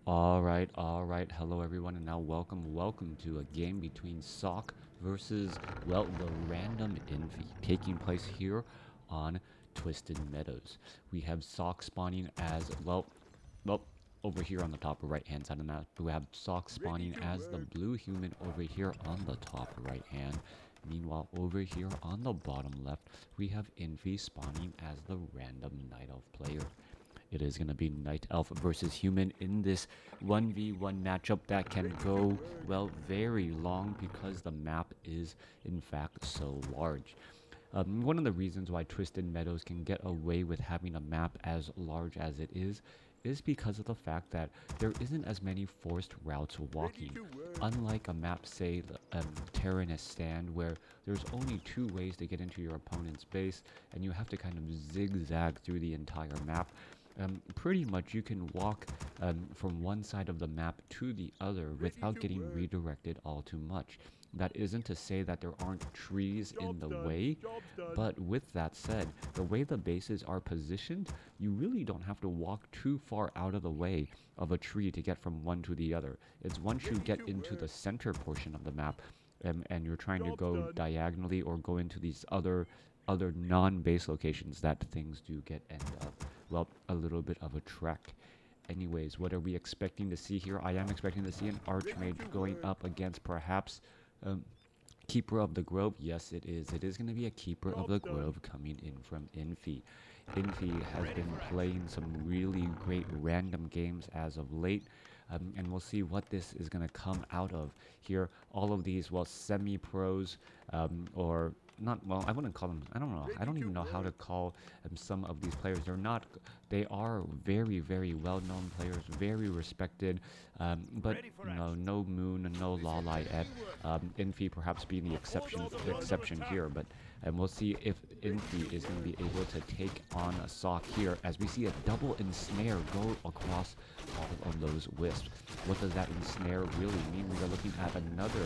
All right. Hello, everyone, and now welcome to a game between Sock versus, well, the random Infi, taking place here on Twisted Meadows. We have Sock spawning as, well, over here on the top right-hand side of the map. We have Sock spawning as the blue human over here on the top right-hand. Meanwhile, over here on the bottom left, we have Infi spawning as the random Night Elf player. It is going to be Night Elf versus Human in this 1v1 matchup that can go, well, very long because the map is, in fact, so large. One of the reasons why Twisted Meadows can get away with having a map as large as it is because of the fact that there isn't as many forced routes walking. Unlike a map, say, Terranus Stand, where there's only two ways to get into your opponent's base, and you have to kind of zigzag through the entire map. Pretty much you can walk from one side of the map to the other without getting redirected all too much. That isn't to say that there aren't trees in the way, but with that said, the way the bases are positioned, you really don't have to walk too far out of the way of a tree to get from one to the other. It's once you get into the center portion of the map and you're trying to go diagonally or go into these other non-base locations that things do get end up, well, a little bit of a trek. Anyways, what are we expecting to see here? I am expecting to see an Archmage going up against perhaps um, Keeper of the Grove. Yes, it is. It is going to be a Keeper of the Grove coming in from Infi. Infi has been playing some really great random games as of late. And we'll see what this is going to come out of here. All of these, well, semi-pros or not, well, I wouldn't call them, I don't know, I don't even know how to call some of these players. They are very, very well-known players, very respected, but no Moon and no Lalai Ed. Infi perhaps being the exception here, but and we'll see if Infi is going to be able to take on a Sock here as we see a double ensnare go across all of those wisps. What does that ensnare really mean? We are looking at another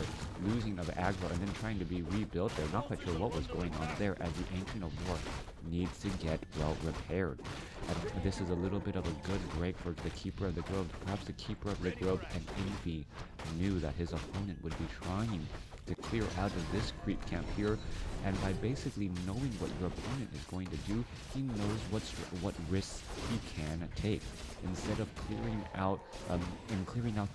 losing of aggro and then trying to be rebuilt there. Not quite sure what was going on there as the Ancient of War needs to get well repaired. And this is a little bit of a good break for the Keeper of the Grove. Perhaps the Keeper of the Grove and Infi knew that his opponent would be trying to clear out of this creep camp here, and by basically knowing what your opponent is going to do, he knows what risks he can take. Instead of clearing out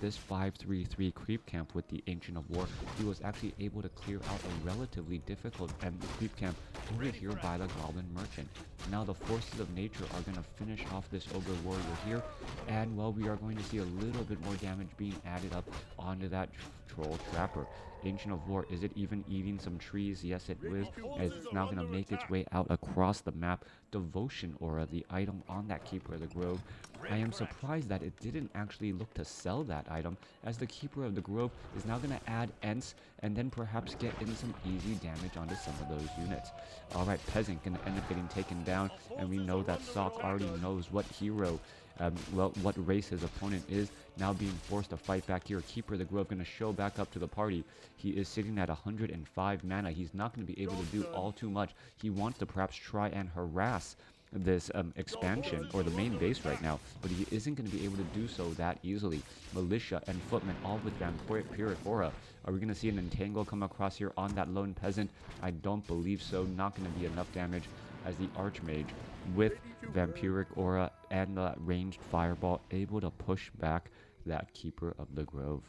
this 5-3-3 creep camp with the Ancient of War, he was actually able to clear out a relatively difficult creep camp over here by the Goblin Merchant. Now the forces of nature are going to finish off this Ogre Warrior here, and well, we are going to see a little bit more damage being added up onto that Troll Trapper. Ancient of War, is it even eating some trees? Yes, it is, as it's now going to make its way out across the map. Devotion Aura, the item on that Keeper of the Grove. I am surprised that it didn't actually look to sell that item, as the Keeper of the Grove is now going to add Ents and then perhaps get in some easy damage onto some of those units. Alright, Peasant going to end up getting taken down, and we know that Sock already knows what hero what race his opponent is, now being forced to fight back here. Keeper of the Grove going to show back up to the party. He is sitting at 105 mana. He's not going to be able to do all too much. He wants to perhaps try and harass this expansion or the main base right now, but he isn't going to be able to do so that easily. Militia and Footmen all with Vampiric Aura. Are we going to see an Entangle come across here on that lone peasant? I don't believe so. Not going to be enough damage, as the Archmage with Vampiric Aura and the ranged Fireball able to push back that Keeper of the Grove.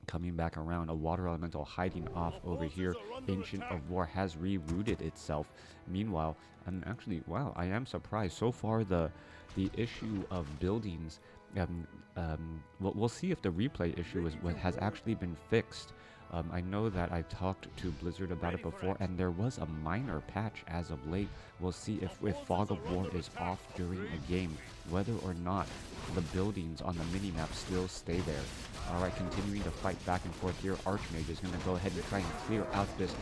Coming back around, a Water Elemental hiding off over here. Ancient of War has rerooted itself. Meanwhile, wow, I am surprised. So far, the issue of buildings, we'll see if the replay issue has actually been fixed. I know that I talked to Blizzard about it before, and there was a minor patch as of late. We'll see if Fog of War is off during a game, whether or not the buildings on the minimap still stay there. Alright, continuing to fight back and forth here. Archmage is going to go ahead and try and clear out this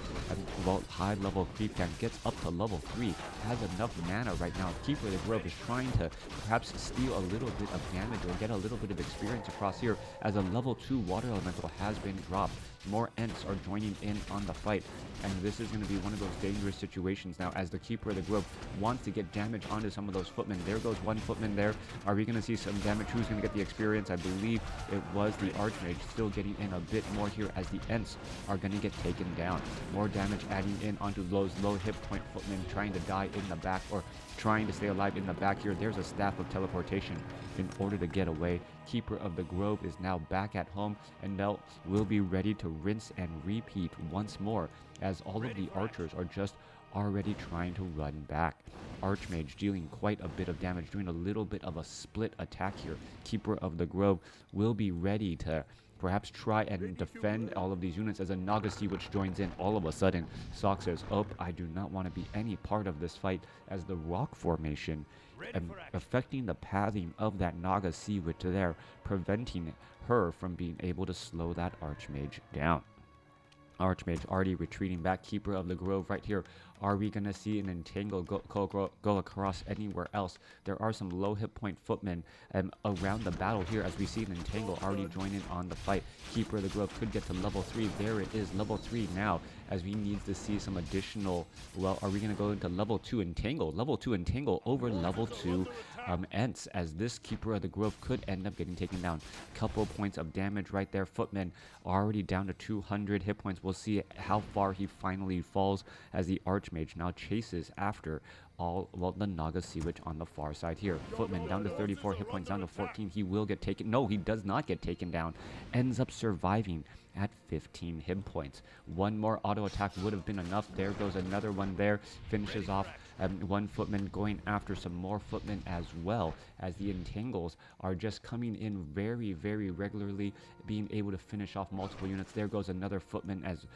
high-level creep camp. Gets up to level 3. Has enough mana right now. Keeper of the Grove is trying to perhaps steal a little bit of damage or get a little bit of experience across here, as a level 2 Water Elemental has been dropped. More Ents are joining in on the fight, and this is going to be one of those dangerous situations now, as the Keeper of the Grove wants to get damage onto some of those Footmen. There goes one Footman footman there. Are we going to see some damage? Who's going to get the experience? I believe it was the Archmage still getting in a bit more here as the Ents are going to get taken down. More damage adding in onto those low hit point footmen trying to die in the back or trying to stay alive in the back here. There's a staff of teleportation in order to get away. Keeper of the Grove is now back at home and now will be ready to rinse and repeat once more as all of the archers are just already trying to run back. Archmage dealing quite a bit of damage, doing a little bit of a split attack here. Keeper of the Grove will be ready to perhaps try and defend all of these units as a Nagasi which joins in. All of a sudden, Sock says, oh, I do not want to be any part of this fight, as the rock formation affecting the pathing of that Nagasi which there, preventing her from being able to slow that Archmage down. Archmage already retreating back. Keeper of the Grove right here. Are we going to see an entangle go across anywhere else? There are some low hit point footmen around the battle here as we see an entangle already joining on the fight. Keeper of the Grove could get to level 3. There it is, level 3 now, as we need to see some additional, well, are we going to go into level 2 entangle? Level 2 entangle over level 2 Ents, as this Keeper of the Grove could end up getting taken down. Couple points of damage right there. Footmen already down to 200 hit points. We'll see how far he finally falls as the Archmage now chases after the Nagasi Witch on the far side here. Footman down to 34 hit points, down to 14. He will get taken. No, he does not get taken down. Ends up surviving at 15 hit points. One more auto attack would have been enough. There goes another one there. Finishes off one footman, going after some more footmen as well, as the entangles are just coming in very, very regularly, being able to finish off multiple units. There goes another footman as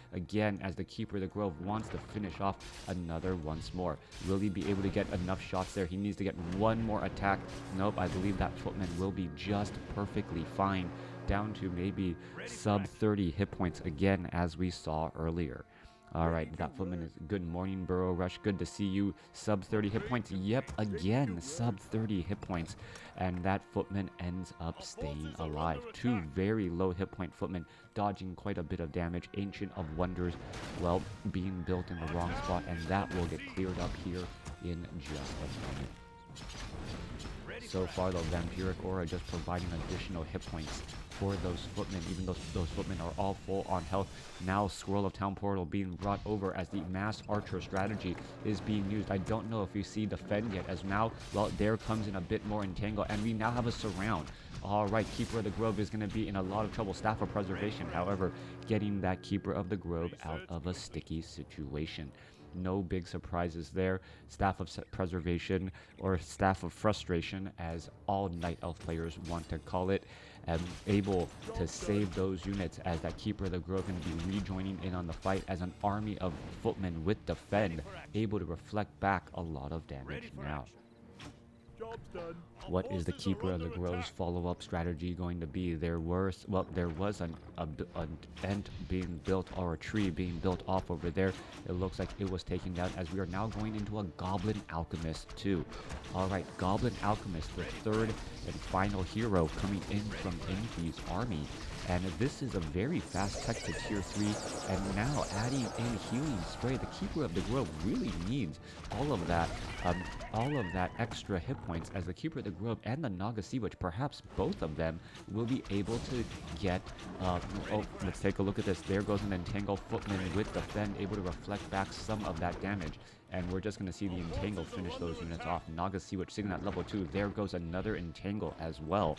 the Keeper of the Grove wants to finish off another once more. Will he be able to get enough shots there? He needs to get one more attack. Nope, I believe that footman will be just perfectly fine, down to maybe sub 30 hit points again, as we saw earlier. All right, that footman is good morning, Burrow Rush. Good to see you. Sub 30 hit points. Yep, again, sub 30 hit points. And that footman ends up staying alive. Two very low hit point footmen dodging quite a bit of damage. Ancient of Wonders, well, being built in the wrong spot. And that will get cleared up here in just a moment. So far, though, Vampiric Aura just providing additional hit points for those footmen, even though those footmen are all full on health. Now Scroll of Town Portal being brought over as the mass archer strategy is being used. I don't know if you see defend yet, as now, well, there comes in a bit more entangle, and we now have a surround. All right, Keeper of the Grove is going to be in a lot of trouble. Staff of Preservation, however, getting that Keeper of the Grove out of a sticky situation. No big surprises there. Staff of Preservation, or Staff of Frustration, as all Night Elf players want to call it, able to save those units, as that Keeper of the Grove can be rejoining in on the fight as an army of footmen with defend, able to reflect back a lot of damage now. What is the Keeper of the Grove's follow-up strategy going to be? There was an ent being built, or a tree being built off over there. It looks like it was taken down, as we are now going into a Goblin Alchemist too. Alright, Goblin Alchemist, the third and final hero coming in from Infi's army. And this is a very fast tech to tier 3, and now adding in healing spray. The Keeper of the Grove really needs all of that extra hit points, as the Keeper of the Grove and the Nagasi Witch, perhaps both of them, will be able to get, let's take a look at this. There goes an Entangle Footman with Defend, able to reflect back some of that damage. And we're just going to see the Entangle finish those units off. Naga Witch sitting at level 2. There goes another Entangle as well.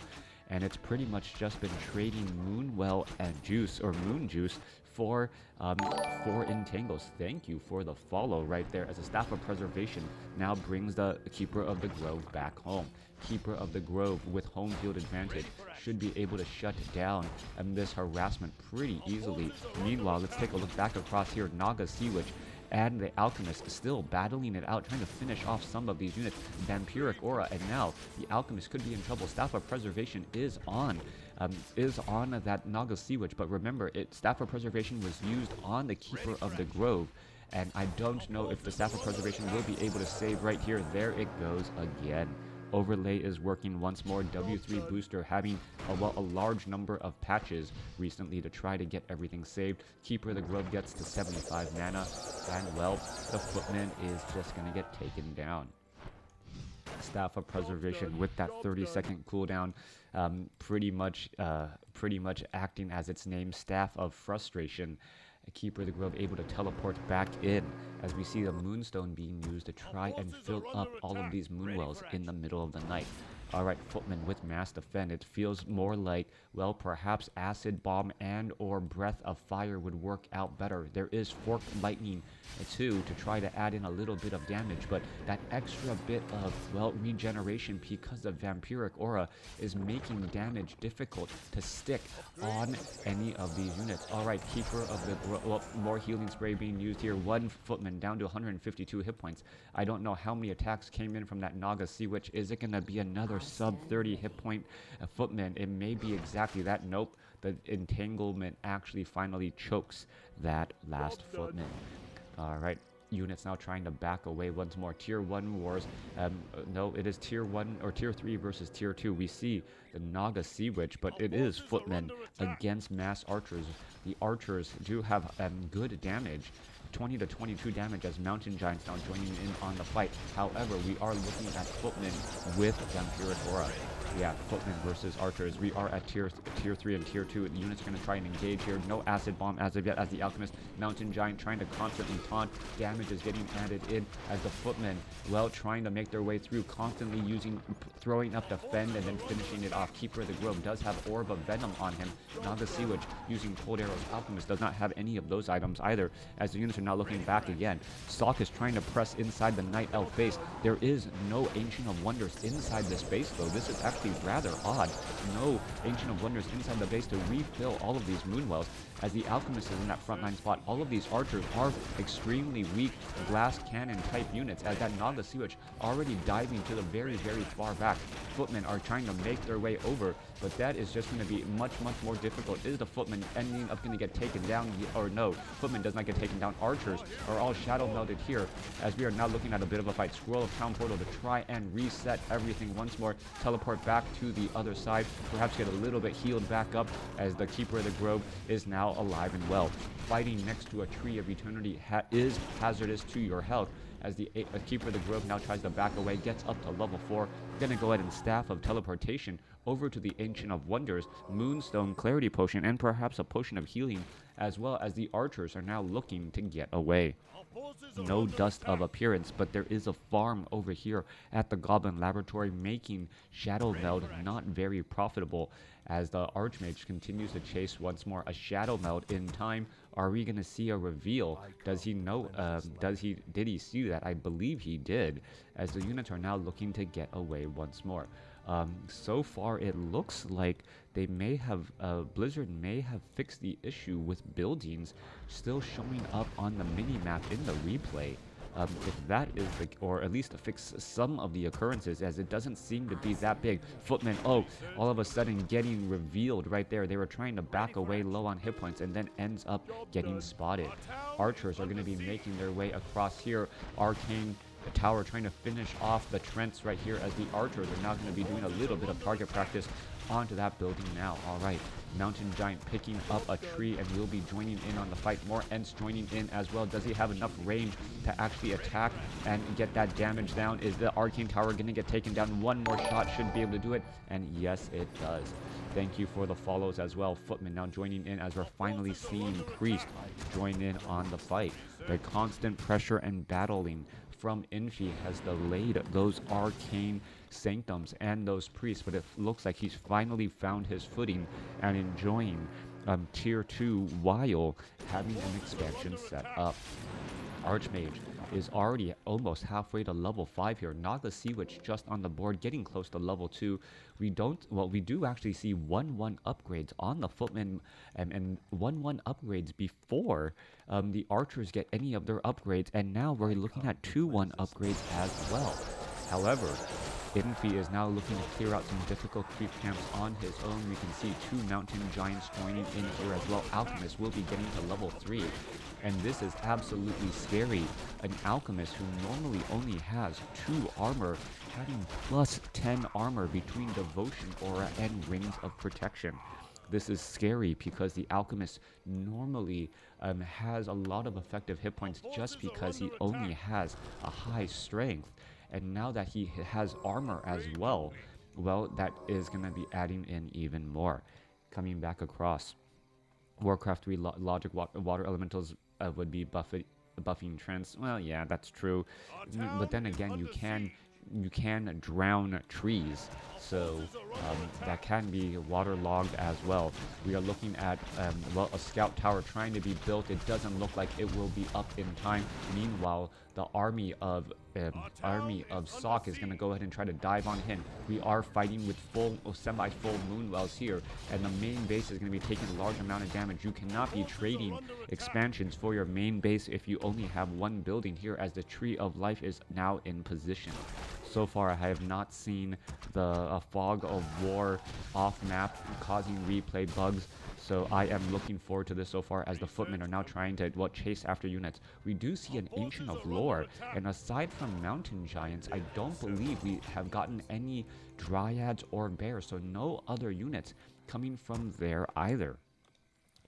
And it's pretty much just been trading Moonwell and Juice, or Moon Juice, for Entangles. Thank you for the follow right there, as a Staff of Preservation now brings the Keeper of the Grove back home. Keeper of the Grove with home field advantage should be able to shut down this harassment pretty easily. Meanwhile, let's take a look back across here. Naga Witch and the Alchemist still battling it out, trying to finish off some of these units. Vampiric Aura, and now the Alchemist could be in trouble. Staff of Preservation is on that Naga Witch, but remember, Staff of Preservation was used on the Keeper of the Grove, and I don't know if the Staff of Preservation will be able to save right here. There it goes again. Overlay is working once more. W3 Booster having a large number of patches recently to try to get everything saved. Keeper of the Grove gets to 75 mana, and well, the Footman is just going to get taken down. Staff of Preservation with that 30-second cooldown, pretty much acting as its name, Staff of Frustration. Keeper of the Grove able to teleport back in as we see the Moonstone being used to try and fill up all of these Moonwells in the middle of the night. Alright, Footman with Mass Defend. It feels more like, well, perhaps Acid Bomb and or Breath of Fire would work out better. There is Forked Lightning too to try to add in a little bit of damage, but that extra bit of, well, regeneration because of Vampiric Aura is making damage difficult to stick on any of these units. Alright, Keeper of the Grove, well, more healing spray being used here. One Footman down to 152 hit points. I don't know how many attacks came in from that Naga Sea Witch. Is it going to be another sub 30 hit point Footman? It may be exactly that. Nope, the entanglement actually finally chokes that last Footman. Alright, units now trying to back away once more. Tier 1 wars. No, it is Tier 1 or Tier 3 versus Tier 2. We see the Naga Sea Witch, but it is Footmen against mass archers. The archers do have good damage. 20 to 22 damage as Mountain Giants now joining in on the fight. However, we are looking at Footmen with Vampiric Aura. Yeah, Footmen versus archers. We are at tier 3 and tier 2. The units are going to try and engage here. No Acid Bomb as of yet as the Alchemist. Mountain Giant trying to constantly taunt. Damage is getting added in as the Footmen, well, trying to make their way through, constantly throwing up Defend and then finishing it off. Keeper of the Grove does have Orb of Venom on him. Naga Sea Witch using Cold Arrows. Alchemist does not have any of those items either, as the units are now looking back again. Stalk is trying to press inside the Night Elf base. There is no Ancient of Wonders inside this base, though. This is actually rather odd. No Ancient of Wonders inside the base to refill all of these Moonwells, as the Alchemist is in that frontline spot. All of these archers are extremely weak glass cannon type units, as that Naga Sea Witch already diving to the very, very far back. Footmen are trying to make their way over, but that is just going to be much, much more difficult. Is the Footman ending up going to get taken down, or no? Footman does not get taken down. Archers are all shadow melded here, as we are now looking at a bit of a fight. Scroll of Town Portal to try and reset everything once more. Teleport back to the other side, perhaps get a little bit healed back up, as the Keeper of the Grove is now alive and well. Fighting next to a Tree of Eternity is hazardous to your health, as the Keeper of the Grove now tries to back away, gets up to level 4. Gonna go ahead and Staff of Teleportation over to the Ancient of Wonders, Moonstone Clarity Potion, and perhaps a Potion of Healing, as well as the archers are now looking to get away. No Dust of Appearance, but there is a farm over here at the Goblin Laboratory, making Shadow Meld not very profitable, as the Archmage continues to chase once more a Shadow Meld in time. Are we going to see a reveal? Does he know? Did he see that? I believe he did, as the units are now looking to get away once more. So far, it looks like they may have, Blizzard may have fixed the issue with buildings still showing up on the mini-map in the replay. If that is the, or at least to fix some of the occurrences, as it doesn't seem to be that big. Footmen, oh, all of a sudden getting revealed right there. They were trying to back away low on hit points and then ends up getting spotted. Archers are going to be making their way across here. Arcane Tower trying to finish off the Trents right here, as the archers are now going to be doing a little bit of target practice onto that building now. All right, Mountain Giant picking up a tree and will be joining in on the fight. More Ents joining in as well. Does he have enough range to actually attack and get that damage down? Is the Arcane Tower going to get taken down? One more shot should be able to do it, and yes, it does. Thank you for the follows as well. Footman now joining in, as we're finally seeing Priest join in on the fight. The constant pressure and battling from Infi has delayed those arcane sanctums and those priests, but it looks like he's finally found his footing and enjoying tier 2 while having an expansion set up. Archmage is already almost halfway to level 5 here. Naga Sea Witch just on the board, getting close to level 2. We do actually see 1-1 upgrades on the Footmen, and 1-1 upgrades before the archers get any of their upgrades, and now we're looking at 2-1 upgrades as well. However, Infi is now looking to clear out some difficult creep camps on his own. We can see 2 Mountain Giants joining in here as well. Alchemist will be getting to level 3. And this is absolutely scary. An Alchemist who normally only has 2 armor, having plus 10 armor between Devotion Aura and Rings of Protection. This is scary because the Alchemist normally has a lot of effective hit points just because he only has a high strength. And now that he has armor as well, well, that is going to be adding in even more. Coming back across, WarCraft 3 logic water elementals would be buffing trends. Well, yeah, that's true. But then again, you can drown trees, so that can be waterlogged as well. We are looking at well, a scout tower trying to be built. It doesn't look like it will be up in time. Meanwhile, the army of Sock is going to go ahead and try to dive on him. We are fighting with semi-full moonwells here, and the main base is going to be taking a large amount of damage. You cannot be trading expansions for your main base if you only have one building here, as the Tree of Life is now in position. So far, I have not seen the fog of war off map causing replay bugs. So I am looking forward to this so far, as the footmen are now trying to chase after units. We do see an Ancient of Lore, and aside from Mountain Giants, I don't believe we have gotten any Dryads or Bears, so no other units coming from there either.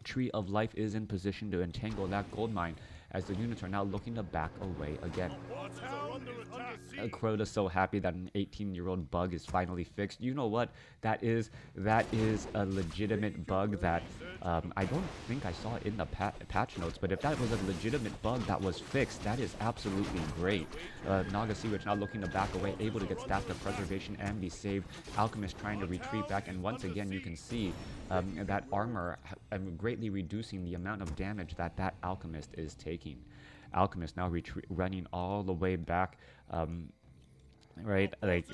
Tree of Life is in position to entangle that gold mine, as the units are now looking to back away again. Crota's so happy that an 18-year-old bug is finally fixed. You know what? That is a legitimate bug that I don't think I saw in the patch notes, but if that was a legitimate bug that was fixed, that is absolutely great. Naga Sea-Witch now looking to back away, able to get Staff of Preservation and be saved. Alchemist trying to retreat back, and once again you can see that armor greatly reducing the amount of damage that Alchemist is taking. Alchemist now running all the way back, right? Like,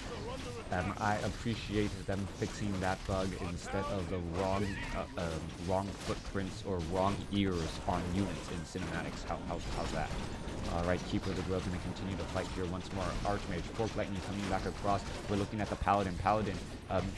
I appreciate them fixing that bug instead of the wrong footprints or wrong ears on units in cinematics. How's that? Alright, Keeper of the Grove going to continue to fight here once more. Archmage, Fork Lightning coming back across. We're looking at the Paladin. Paladin,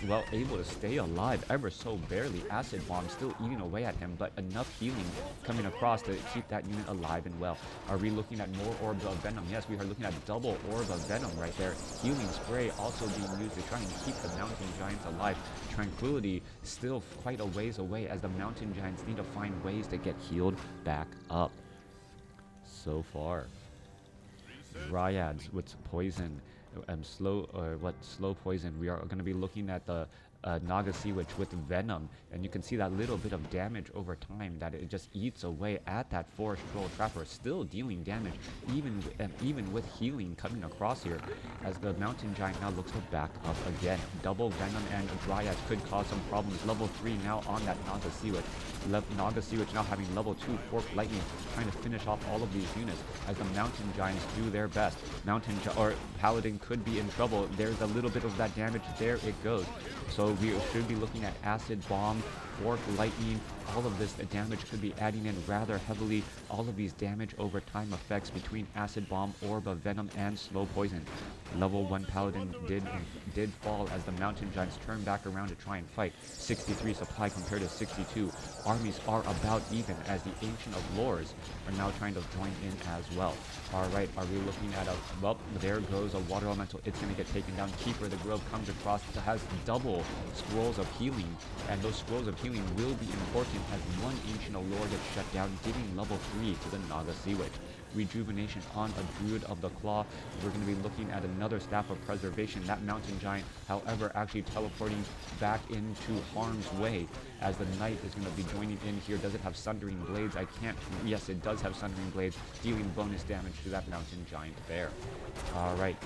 well, able to stay alive ever so barely. Acid Bomb still eating away at him, but enough healing coming across to keep that unit alive and well. Are we looking at more Orbs of Venom? Yes, we are looking at double Orb of Venom right there. Healing Spray also being used to try and keep the Mountain Giants alive. Tranquility still quite a ways away, as the Mountain Giants need to find ways to get healed back up. So far, Dryads with poison, slow poison. We are going to be looking at the Naga Sea-Witch with Venom, and you can see that little bit of damage over time that it just eats away at that Forest Troll Trapper, still dealing damage even with healing coming across here, as the Mountain Giant now looks to back up again. Double Venom and Dryads could cause some problems. Level 3 now on that Naga Sea-Witch. Naga Sea-Witch now having level 2 Fork Lightning, trying to finish off all of these units as the Mountain Giants do their best. Paladin could be in trouble. There's a little bit of that damage. There it goes. So we should be looking at Acid Bomb, Fork Lightning. All of this damage could be adding in rather heavily. All of these damage over time effects between Acid Bomb, Orb of Venom, and Slow Poison. Level 1 Paladin did fall as the Mountain Giants turn back around to try and fight. 63 supply compared to 62. Armies are about even, as the Ancient of Lores are now trying to join in as well. Alright, are we looking at well, there goes a Water Elemental. It's going to get taken down. Keeper of the Grove comes across, has double Scrolls of Healing, and those Scrolls of Healing will be important as one Ancient of Lore gets shut down, giving level 3 to the Naga Sea-Witch. Rejuvenation on a Druid of the Claw. We're going to be looking at another Staff of Preservation. That Mountain Giant, however, actually teleporting back into harm's way, as the Knight is going to be joining in here. Does it have Sundering Blades? I can't. Yes, it does have Sundering Blades, dealing bonus damage to that Mountain Giant there. Alright.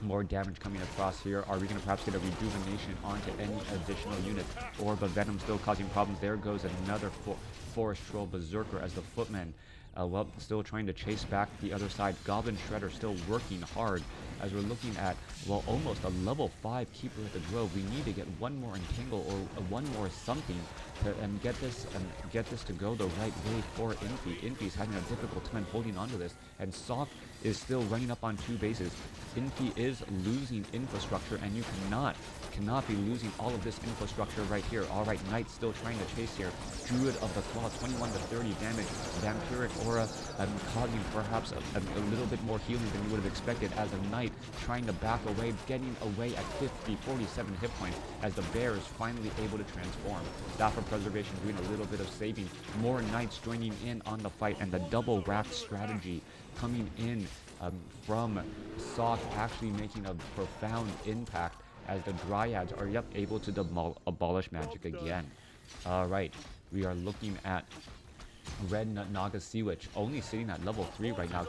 More damage coming across here. Are we going to perhaps get a rejuvenation onto any additional units? Orb of Venom still causing problems. There goes another Forest Troll Berserker, as the Footmen, well, still trying to chase back the other side. Goblin Shredder still working hard, as we're looking at, well, almost a level 5 Keeper of the Grove. We need to get one more Entangle or one more something to get this to go the right way for Infi. Infi's having a difficult time holding on to this, and Sock is still running up on 2 bases. Infi is losing infrastructure, and you cannot be losing all of this infrastructure right here. All right, Knight still trying to chase here. Druid of the Claw, 21 to 30 damage. Vampiric Aura causing perhaps a little bit more healing than you would have expected, as a Knight trying to back away, getting away at 47 hit points, as the bear is finally able to transform. Staff of Preservation doing a little bit of saving. More Knights joining in on the fight, and the double rack strategy coming in from Sock, actually making a profound impact, as the Dryads are able to abolish magic again. Alright, we are looking at Red Naga Sea Witch only sitting at level 3 right now.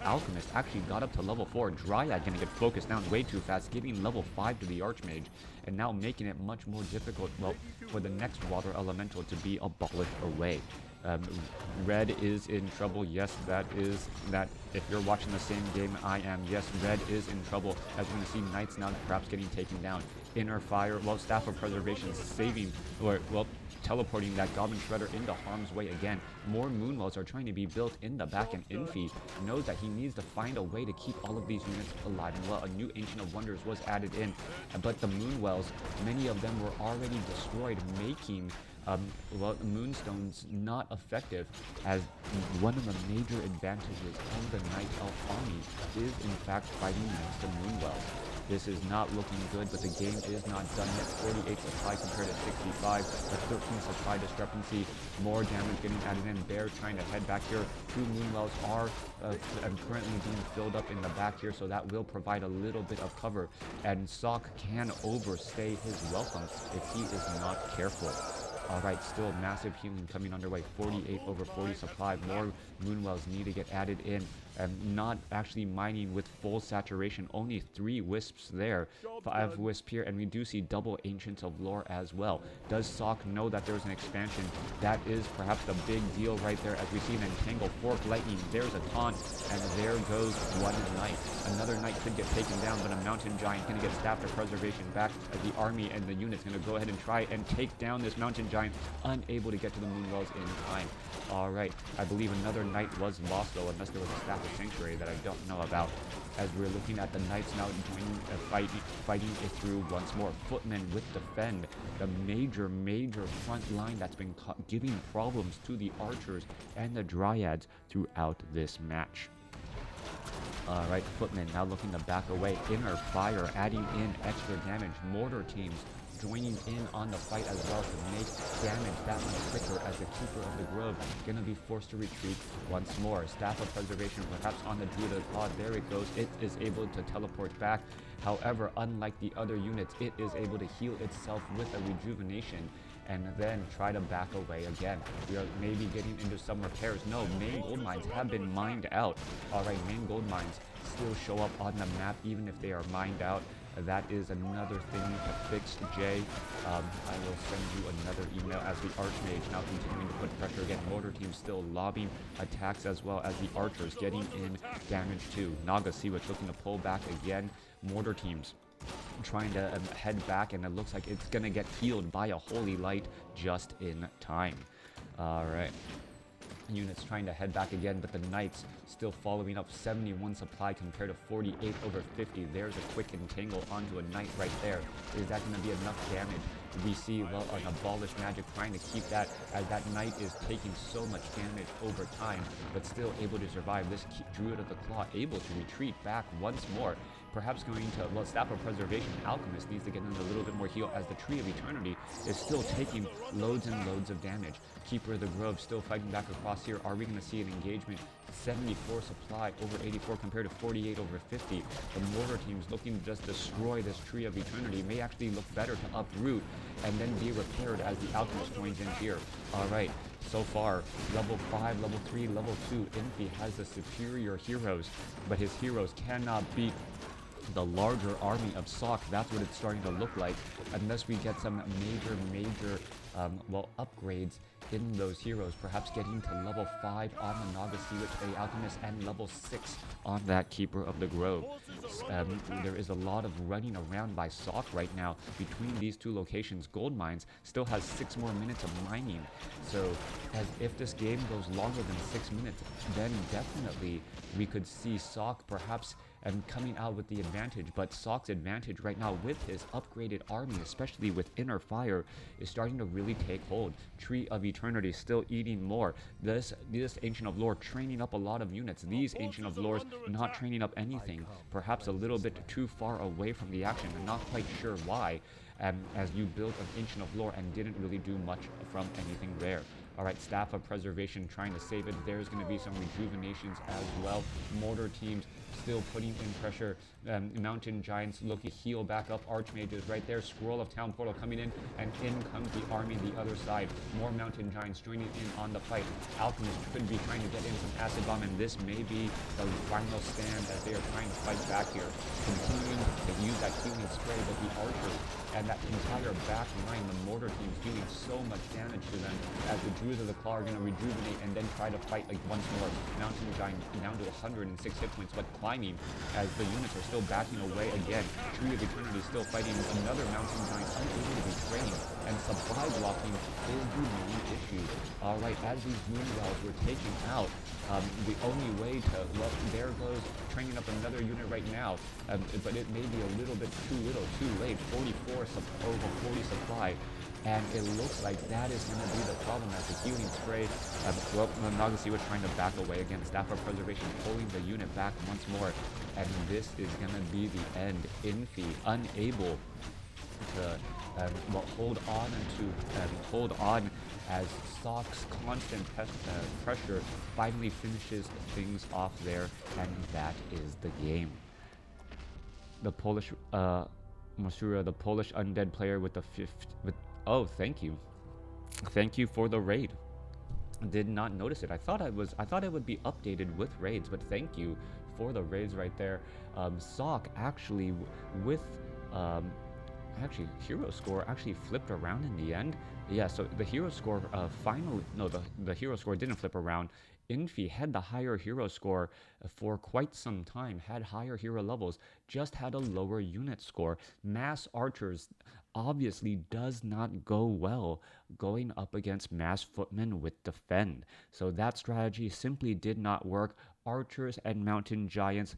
Alchemist actually got up to level 4. Dryad gonna get focused down way too fast, giving level 5 to the Archmage, and now making it much more difficult, well, for the next water elemental to be abolished away. Red is in trouble. Yes, that if you're watching the same game I am, yes, Red is in trouble, as we're going to see Knights now perhaps getting taken down. Inner Fire, well, Staff of Preservation saving, or, well, teleporting that Goblin Shredder into harm's way again. More Moonwells are trying to be built in the back, and Infi knows that he needs to find a way to keep all of these units alive. And well, a new Ancient of Wonders was added in, but the Moonwells, many of them were already destroyed, making well, Moonstones not effective, as one of the major advantages of the Night Elf army is in fact fighting next to Moonwell. This is not looking good, but the game is not done yet. 48 supply compared to 65, a 13 supply discrepancy, more damage getting added in. Bear trying to head back here. 2 Moonwells are currently being filled up in the back here, so that will provide a little bit of cover, and Sock can overstay his welcome if he is not careful. Alright, still massive healing coming underway. 48 over 40 supply. More Moonwells need to get added in. Not actually mining with full saturation. Only 3 Wisps there. 5 Wisp here, and we do see double Ancients of Lore as well. Does Sock know that there's an expansion? That is perhaps the big deal right there, as we see an Entangle, Fork Lightning. There's a taunt, and there goes one Knight. Another Knight could get taken down, but a Mountain Giant going to get Staff of Preservation back, as the army and the unit's going to go ahead and try and take down this Mountain Giant, unable to get to the Moonwells in time. Alright, I believe another Knight was lost though, unless there was a Staff of Sanctuary that I don't know about, as we're looking at the Knights now joining, fighting it through once more. Footmen with Defend, the major front line that's been giving problems to the Archers and the Dryads throughout this match. Alright, Footmen now looking to back away. Inner Fire adding in extra damage. Mortar teams joining in on the fight as well to make damage that much quicker, as the Keeper of the Grove gonna be forced to retreat once more. Staff of Preservation perhaps on the Druid of the Claw. There it goes. It is able to teleport back. However, unlike the other units, it is able to heal itself with a rejuvenation and then try to back away again. We are maybe getting into some repairs. No, main gold mines have been mined out. Alright, main gold mines still show up on the map even if they are mined out. That is another thing to fix, Jay. I will send you another email, as the Archmage now continuing to put pressure again. Mortar team still lobbing attacks, as well as the Archers getting in damage too. Naga Sea Witch looking to pull back again. Mortar teams trying to head back, and it looks like it's going to get healed by a Holy Light just in time. Alright. Units trying to head back again, but the Knights still following up. 71 supply compared to 48 over 50. There's a quick entangle onto a Knight right there. Is that going to be enough damage? We see, well, an abolished magic trying to keep that, as that Knight is taking so much damage over time, but still able to survive. This Druid of the Claw able to retreat back once more. Perhaps going to, well, Staff of Preservation. Alchemist needs to get in a little bit more heal, as the Tree of Eternity is still taking loads and loads of damage. Keeper of the Grove still fighting back across here. Are we going to see an engagement? 74 supply over 84 compared to 48 over 50. The Mortar teams looking to just destroy this Tree of Eternity. May actually look better to uproot and then be repaired, as the Alchemist joins in here. Alright, so far, level 5, level 3, level 2, Infi has the superior heroes, but his heroes cannot beat the larger army of Sock. That's what it's starting to look like, unless we get some major well, upgrades in those heroes, perhaps getting to level 5 on the Naga Sea Witch, the Alchemist, and level 6 on that Keeper of the Grove. There is a lot of running around by Sock right now between these two locations. Gold Mines still has 6 more minutes of mining, so as if this game goes longer than 6 minutes, then definitely we could see Sock perhaps and coming out with the advantage. But Sock's advantage right now with his upgraded army, especially with Inner Fire, is starting to really take hold. Tree of Eternity still eating more. This Ancient of Lore training up a lot of units. These Ancient of Lores not training up anything. Perhaps a little bit too far away from the action. I'm not quite sure why. As you built an Ancient of Lore and didn't really do much from anything rare. Alright, Staff of Preservation trying to save it. There's going to be some rejuvenations as well. Mortar teams still putting in pressure. Mountain Giants looking to heal back up. Archmages right there. Scroll of Town Portal coming in, and in comes the army the other side. More Mountain Giants joining in on the fight. Alchemists could be trying to get in some Acid Bomb, and this may be the final stand as they are trying to fight back here. Continuing to use that healing spray, but the archers and that entire back line, the mortar teams doing so much damage to them as the Druids of the Claw are going to rejuvenate and then try to fight like once more. Mountain Giant down to 106 hit points, but climbing as the units are still backing away again. Tree of Eternity still fighting another Mountain Giant, unable to be trained, and supply blocking is the main issue. Alright, as these moon wells were taken out, the only way to, well, there goes training up another unit right now, but it may be a little bit too little, too late. 44 over 40 supply, and it looks like that is going to be the problem as the healing spray. Well, Nagasi trying to back away again. Staff of Preservation pulling the unit back once more, and this is going to be the end. Infi unable to hold on as Sock's constant pressure finally finishes things off there, and that is the game. The Polish Masura, the Polish undead player with the oh, thank you for the raid. Did not notice it. I thought it would be updated with raids, but thank you for the raids right there. Sock actually with actually hero score actually flipped around in the end. Yeah, so the hero score finally, no, the hero score didn't flip around. Infi had the higher hero score for quite some time, had higher hero levels, just had a lower unit score. Mass archers obviously does not go well going up against mass footmen with defend. So that strategy simply did not work. Archers and mountain giants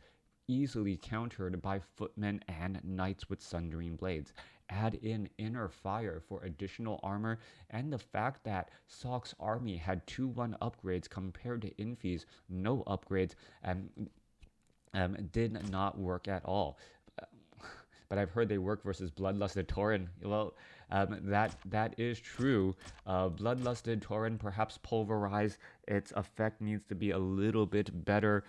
easily countered by footmen and knights with sundering blades. Add in Inner Fire for additional armor, and the fact that Sock's army had 2-1 upgrades compared to Infi's no upgrades did not work at all. But I've heard they work versus Bloodlusted Tauren. Well, that is true. Bloodlusted Tauren perhaps pulverized. Its effect needs to be a little bit better.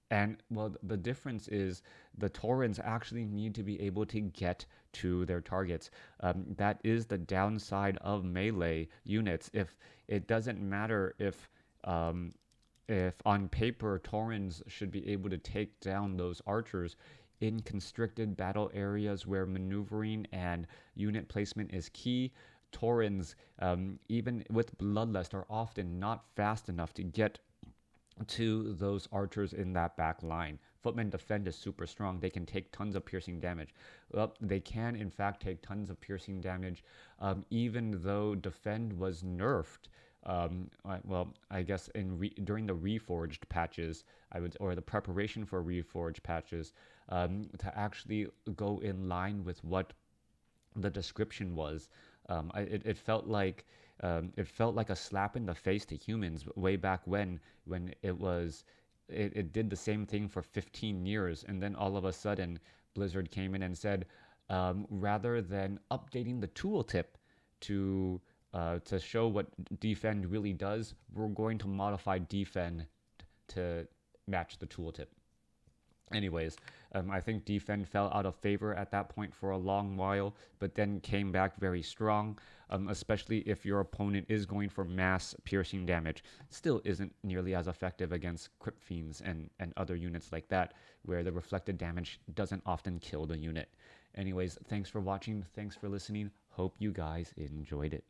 And, well, the difference is the Taurens actually need to be able to get to their targets. That is the downside of melee units. If it doesn't matter if on paper Taurens should be able to take down those archers, in constricted battle areas where maneuvering and unit placement is key, Taurens, even with Bloodlust, are often not fast enough to get to those archers in that back line. Footmen defend is super strong. They can take tons of piercing damage. Well, they can in fact take tons of piercing damage, even though defend was nerfed. Well, I guess during the reforged patches, or the preparation for reforged patches, to actually go in line with what the description was. It felt like a slap in the face to humans way back when it did the same thing for 15 years, and then all of a sudden Blizzard came in and said, rather than updating the tooltip to show what defend really does, we're going to modify defend to match the tooltip. Anyways, I think defend fell out of favor at that point for a long while, but then came back very strong, especially if your opponent is going for mass piercing damage. Still isn't nearly as effective against Crypt Fiends and other units like that, where the reflected damage doesn't often kill the unit. Anyways, thanks for watching, thanks for listening, hope you guys enjoyed it.